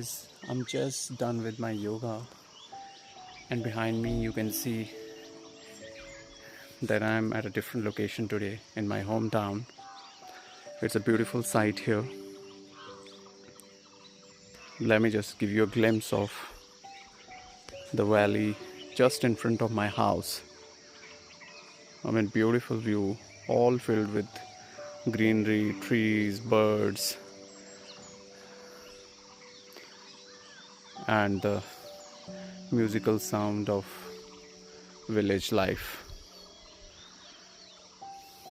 guys, I'm just done with my yoga, and behind me you can see that I'm at a different location today in my hometown. It's a beautiful sight here. Let me just give you a glimpse of the valley just in front of my house. I mean, beautiful view, all filled with greenery, trees, birds, and the musical sound of village life.